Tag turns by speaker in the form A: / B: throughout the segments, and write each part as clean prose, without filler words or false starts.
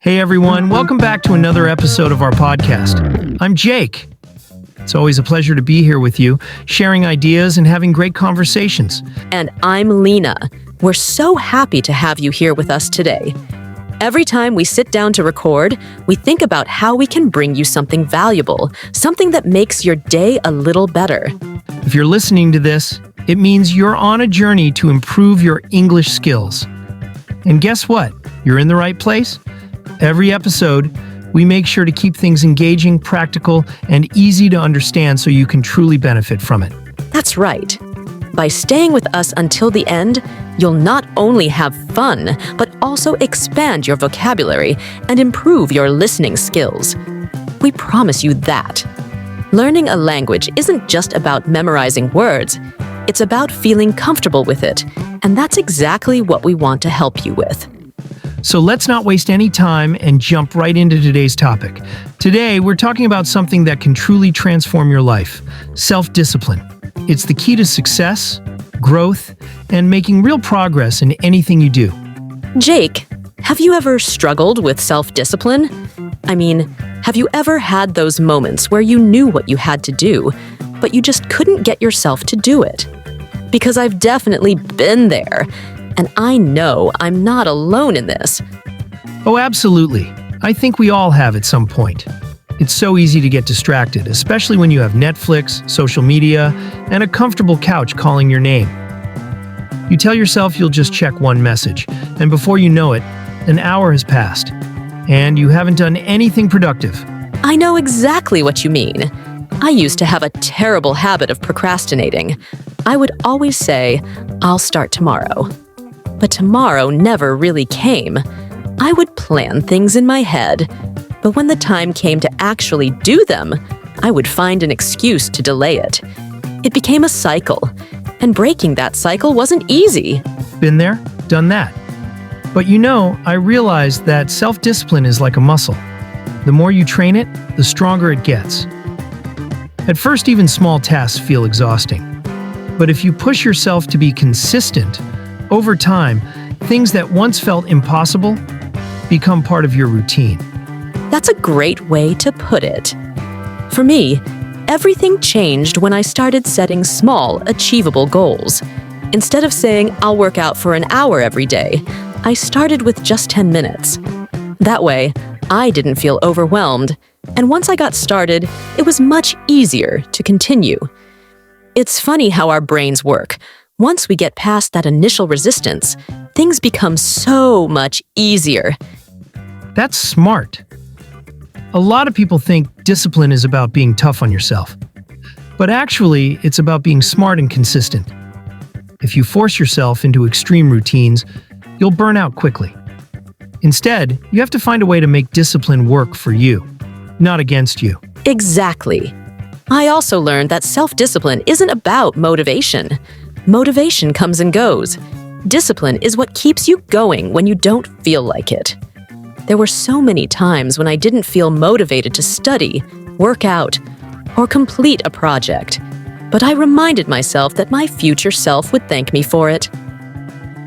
A: Hey everyone, welcome back to another episode of our podcast. I'm Jake. It's always a pleasure to be here with you, sharing ideas and having great conversations.
B: And I'm Lena. We're so happy to have you here with us today. Every time we sit down to record, we think about how we can bring you something valuable, something that makes your day a little better.
A: If you're listening to this, it means you're on a journey to improve your English skills. And guess what? You're in the right place. Every episode, we make sure to keep things engaging, practical, and easy to understand so you can truly benefit from it.
B: That's right. By staying with us until the end, you'll not only have fun, but also expand your vocabulary and improve your listening skills. We promise you that. Learning a language isn't just about memorizing words. It's about feeling comfortable with it, and that's exactly what we want to help you with.
A: So let's not waste any time and jump right into today's topic. Today, we're talking about something that can truly transform your life: self-discipline. It's the key to success, growth, and making real progress in anything you do.
B: Jake, have you ever struggled with self-discipline? I mean, have you ever had those moments where you knew what you had to do, but you just couldn't get yourself to do it? Because I've definitely been there. And I know I'm not alone in this.
A: Oh, absolutely. I think we all have at some point. It's so easy to get distracted, especially when you have Netflix, social media, and a comfortable couch calling your name. You tell yourself you'll just check one message, and before you know it, an hour has passed, and you haven't done anything productive.
B: I know exactly what you mean. I used to have a terrible habit of procrastinating. I would always say, I'll start tomorrow. But tomorrow never really came. I would plan things in my head, but when the time came to actually do them, I would find an excuse to delay it. It became a cycle, and breaking that cycle wasn't easy.
A: Been there, done that. But I realized that self-discipline is like a muscle. The more you train it, the stronger it gets. At first, even small tasks feel exhausting. But if you push yourself to be consistent, over time, things that once felt impossible become part of your routine.
B: That's a great way to put it. For me, everything changed when I started setting small, achievable goals. Instead of saying, I'll work out for an hour every day, I started with just 10 minutes. That way, I didn't feel overwhelmed, and once I got started, it was much easier to continue. It's funny how our brains work. Once we get past that initial resistance, things become so much easier.
A: That's smart. A lot of people think discipline is about being tough on yourself. But actually, it's about being smart and consistent. If you force yourself into extreme routines, you'll burn out quickly. Instead, you have to find a way to make discipline work for you, not against you.
B: Exactly. I also learned that self-discipline isn't about motivation. Motivation comes and goes. Discipline is what keeps you going when you don't feel like it. There were so many times when I didn't feel motivated to study, work out, or complete a project. But I reminded myself that my future self would thank me for it.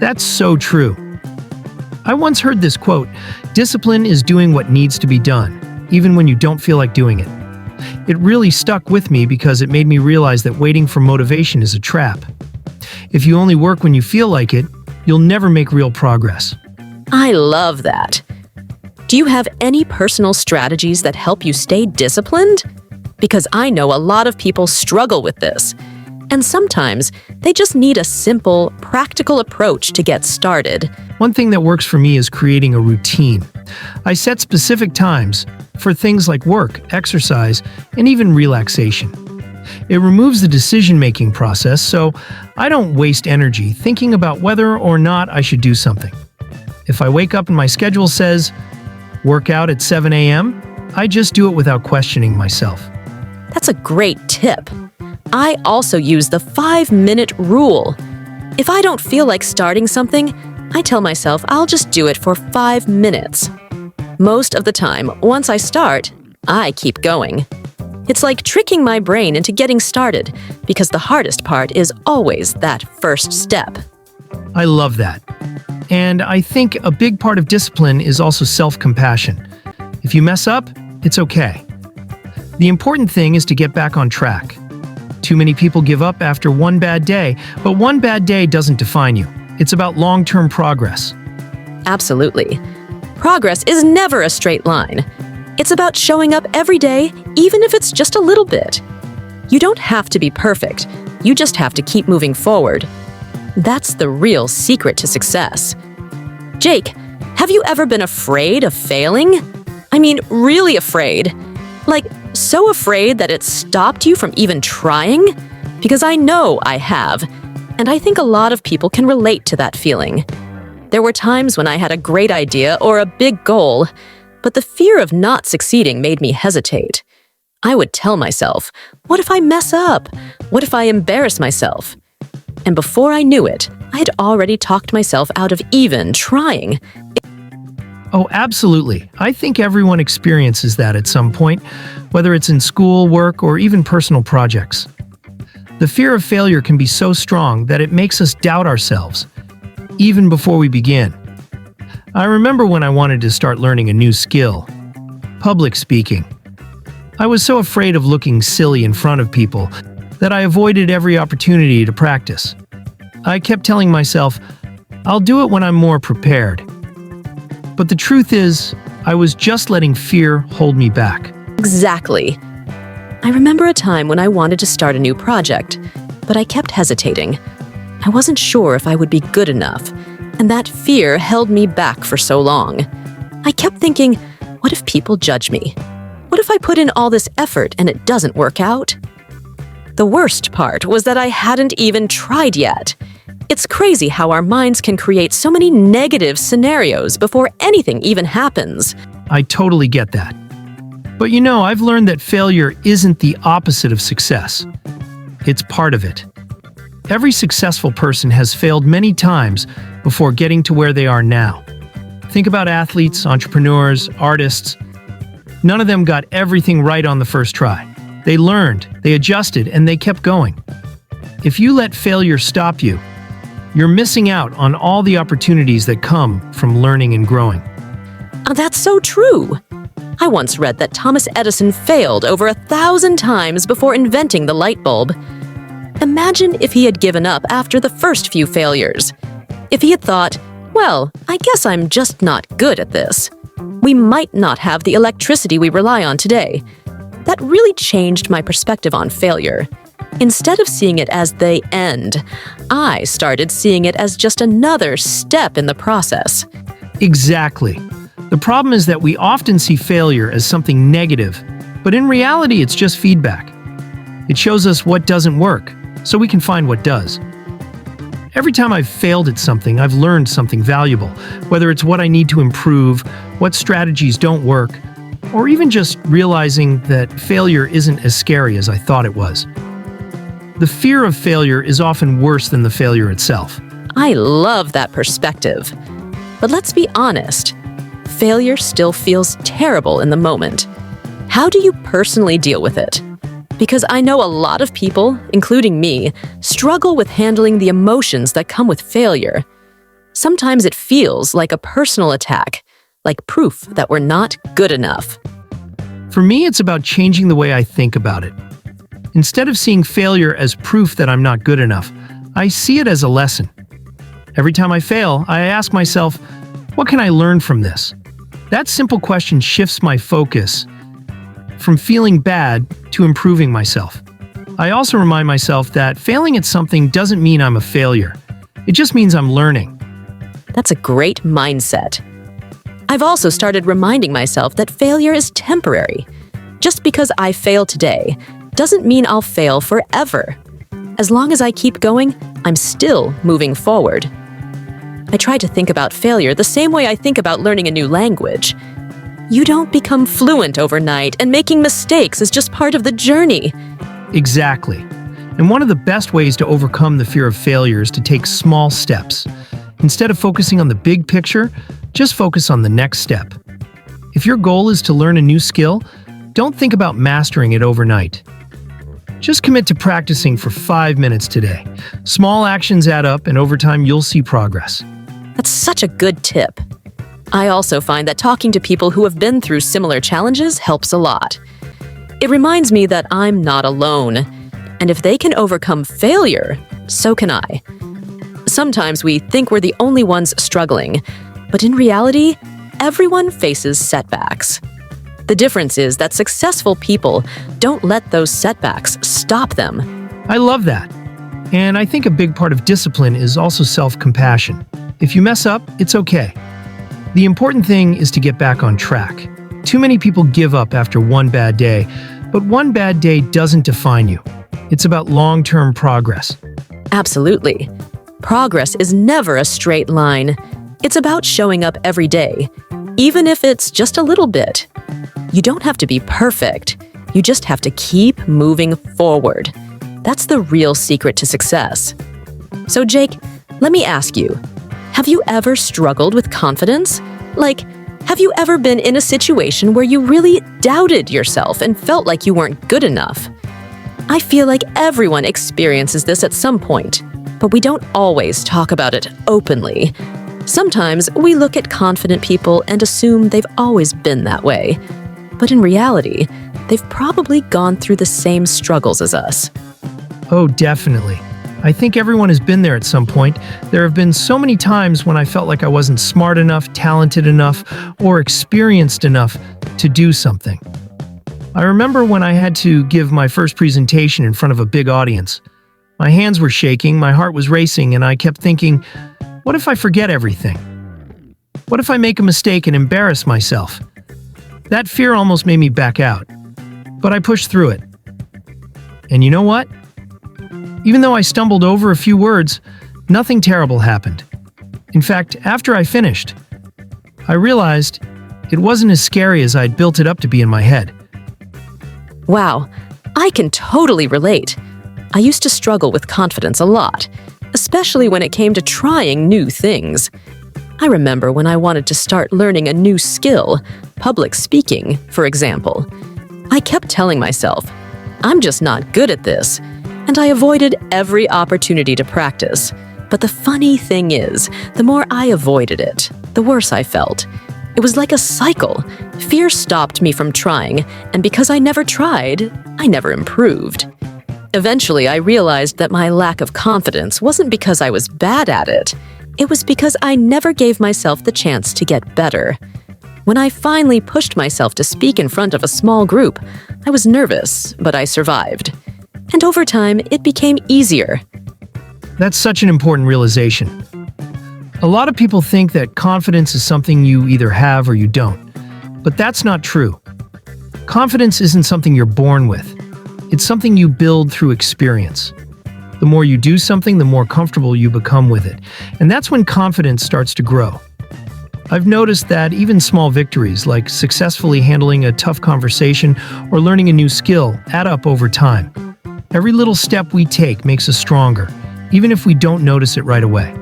A: That's so true. I once heard this quote: "Discipline is doing what needs to be done, even when you don't feel like doing it." It really stuck with me because it made me realize that waiting for motivation is a trap. If you only work when you feel like it, you'll never make real progress.
B: I love that. Do you have any personal strategies that help you stay disciplined? Because I know a lot of people struggle with this, and sometimes they just need a simple, practical approach to get started.
A: One thing that works for me is creating a routine. I set specific times for things like work, exercise, and even relaxation. It removes the decision-making process, so I don't waste energy thinking about whether or not I should do something. If I wake up and my schedule says, work out at 7 a.m., I just do it without questioning myself.
B: That's a great tip. I also use the 5-minute rule. If I don't feel like starting something, I tell myself I'll just do it for 5 minutes. Most of the time, once I start, I keep going. It's like tricking my brain into getting started, because the hardest part is always that first step.
A: I love that. And I think a big part of discipline is also self-compassion. If you mess up, it's okay. The important thing is to get back on track. Too many people give up after one bad day, but one bad day doesn't define you. It's about long-term progress.
B: Absolutely. Progress is never a straight line. It's about showing up every day, even if it's just a little bit. You don't have to be perfect. You just have to keep moving forward. That's the real secret to success. Jake, have you ever been afraid of failing? I mean, really afraid. Like, so afraid that it stopped you from even trying? Because I know I have, and I think a lot of people can relate to that feeling. There were times when I had a great idea or a big goal, but the fear of not succeeding made me hesitate. I would tell myself, what if I mess up? What if I embarrass myself? And before I knew it, I had already talked myself out of even trying.
A: Oh, absolutely. I think everyone experiences that at some point, whether it's in school, work, or even personal projects. The fear of failure can be so strong that it makes us doubt ourselves, even before we begin. I remember when I wanted to start learning a new skill, public speaking. I was so afraid of looking silly in front of people that I avoided every opportunity to practice. I kept telling myself, I'll do it when I'm more prepared. But the truth is, I was just letting fear hold me back.
B: Exactly. I remember a time when I wanted to start a new project, but I kept hesitating. I wasn't sure if I would be good enough, and that fear held me back for so long. I kept thinking, what if people judge me? What if I put in all this effort and it doesn't work out? The worst part was that I hadn't even tried yet. It's crazy how our minds can create so many negative scenarios before anything even happens.
A: I totally get that. But you know, I've learned that failure isn't the opposite of success. It's part of it. Every successful person has failed many times before getting to where they are now. Think about athletes, entrepreneurs, artists. None of them got everything right on the first try. They learned, they adjusted, and they kept going. If you let failure stop you, you're missing out on all the opportunities that come from learning and growing.
B: That's so true. I once read that Thomas Edison failed over 1,000 times before inventing the light bulb. Imagine if he had given up after the first few failures. If he had thought, well, I guess I'm just not good at this. We might not have the electricity we rely on today. That really changed my perspective on failure. Instead of seeing it as the end, I started seeing it as just another step in the process.
A: Exactly. The problem is that we often see failure as something negative, but in reality, it's just feedback. It shows us what doesn't work, so we can find what does. Every time I've failed at something, I've learned something valuable, whether it's what I need to improve, what strategies don't work, or even just realizing that failure isn't as scary as I thought it was. The fear of failure is often worse than the failure itself.
B: I love that perspective. But let's be honest, failure still feels terrible in the moment. How do you personally deal with it? Because I know a lot of people, including me, struggle with handling the emotions that come with failure. Sometimes it feels like a personal attack, like proof that we're not good enough.
A: For me, it's about changing the way I think about it. Instead of seeing failure as proof that I'm not good enough, I see it as a lesson. Every time I fail, I ask myself, what can I learn from this? That simple question shifts my focus from feeling bad to improving myself. I also remind myself that failing at something doesn't mean I'm a failure. It just means I'm learning.
B: That's a great mindset. I've also started reminding myself that failure is temporary. Just because I fail today doesn't mean I'll fail forever. As long as I keep going, I'm still moving forward. I try to think about failure the same way I think about learning a new language. You don't become fluent overnight, and making mistakes is just part of the journey.
A: Exactly. And one of the best ways to overcome the fear of failure is to take small steps. Instead of focusing on the big picture, just focus on the next step. If your goal is to learn a new skill, don't think about mastering it overnight. Just commit to practicing for 5 minutes today. Small actions add up, and over time you'll see progress.
B: That's such a good tip. I also find that talking to people who have been through similar challenges helps a lot. It reminds me that I'm not alone, and if they can overcome failure, so can I. Sometimes we think we're the only ones struggling, but in reality, everyone faces setbacks. The difference is that successful people don't let those setbacks stop them.
A: I love that. And I think a big part of discipline is also self-compassion. If you mess up, it's okay. The important thing is to get back on track. Too many people give up after one bad day, but one bad day doesn't define you. It's about long-term progress.
B: Absolutely. Progress is never a straight line. It's about showing up every day, even if it's just a little bit. You don't have to be perfect. You just have to keep moving forward. That's the real secret to success. So, Jake, let me ask you, have you ever struggled with confidence? Like, have you ever been in a situation where you really doubted yourself and felt like you weren't good enough? I feel like everyone experiences this at some point, but we don't always talk about it openly. Sometimes we look at confident people and assume they've always been that way. But in reality, they've probably gone through the same struggles as us.
A: Oh, definitely. I think everyone has been there at some point. There have been so many times when I felt like I wasn't smart enough, talented enough, or experienced enough to do something. I remember when I had to give my first presentation in front of a big audience. My hands were shaking, my heart was racing, and I kept thinking, what if I forget everything? What if I make a mistake and embarrass myself? That fear almost made me back out. But I pushed through it. And you know what? Even though I stumbled over a few words, nothing terrible happened. In fact, after I finished, I realized it wasn't as scary as I'd built it up to be in my head.
B: Wow, I can totally relate. I used to struggle with confidence a lot, especially when it came to trying new things. I remember when I wanted to start learning a new skill, public speaking, for example. I kept telling myself, I'm just not good at this, and I avoided every opportunity to practice. But the funny thing is, the more I avoided it, the worse I felt. It was like a cycle. Fear stopped me from trying, and because I never tried, I never improved. Eventually, I realized that my lack of confidence wasn't because I was bad at it. It was because I never gave myself the chance to get better. When I finally pushed myself to speak in front of a small group, I was nervous, but I survived. And over time, it became easier.
A: That's such an important realization. A lot of people think that confidence is something you either have or you don't. But that's not true. Confidence isn't something you're born with. It's something you build through experience. The more you do something, the more comfortable you become with it. And that's when confidence starts to grow. I've noticed that even small victories, like successfully handling a tough conversation or learning a new skill, add up over time. Every little step we take makes us stronger, even if we don't notice it right away.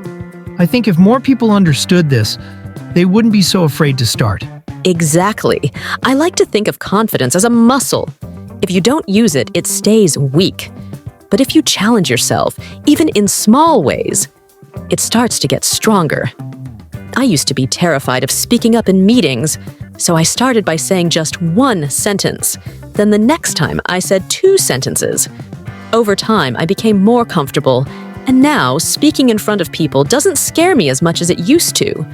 A: I think if more people understood this, they wouldn't be so afraid to start.
B: Exactly. I like to think of confidence as a muscle. If you don't use it, it stays weak. But if you challenge yourself, even in small ways, it starts to get stronger. I used to be terrified of speaking up in meetings, so I started by saying just one sentence. Then the next time I said 2 sentences. Over time, I became more comfortable, and now speaking in front of people doesn't scare me as much as it used to.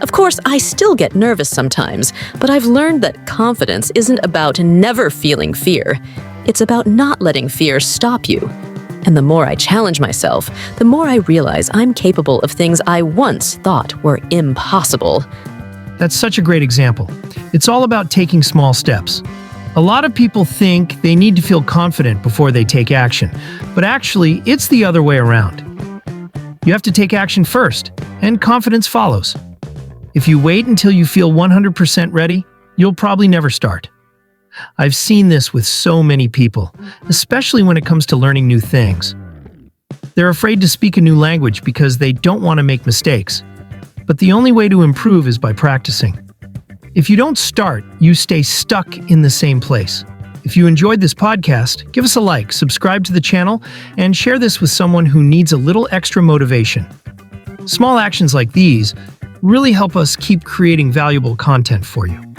B: Of course, I still get nervous sometimes, but I've learned that confidence isn't about never feeling fear. It's about not letting fear stop you. And the more I challenge myself, the more I realize I'm capable of things I once thought were impossible.
A: That's such a great example. It's all about taking small steps. A lot of people think they need to feel confident before they take action, but actually, it's the other way around. You have to take action first, and confidence follows. If you wait until you feel 100% ready, you'll probably never start. I've seen this with so many people, especially when it comes to learning new things. They're afraid to speak a new language because they don't want to make mistakes. But the only way to improve is by practicing. If you don't start, you stay stuck in the same place. If you enjoyed this podcast, give us a like, subscribe to the channel, and share this with someone who needs a little extra motivation. Small actions like these really help us keep creating valuable content for you.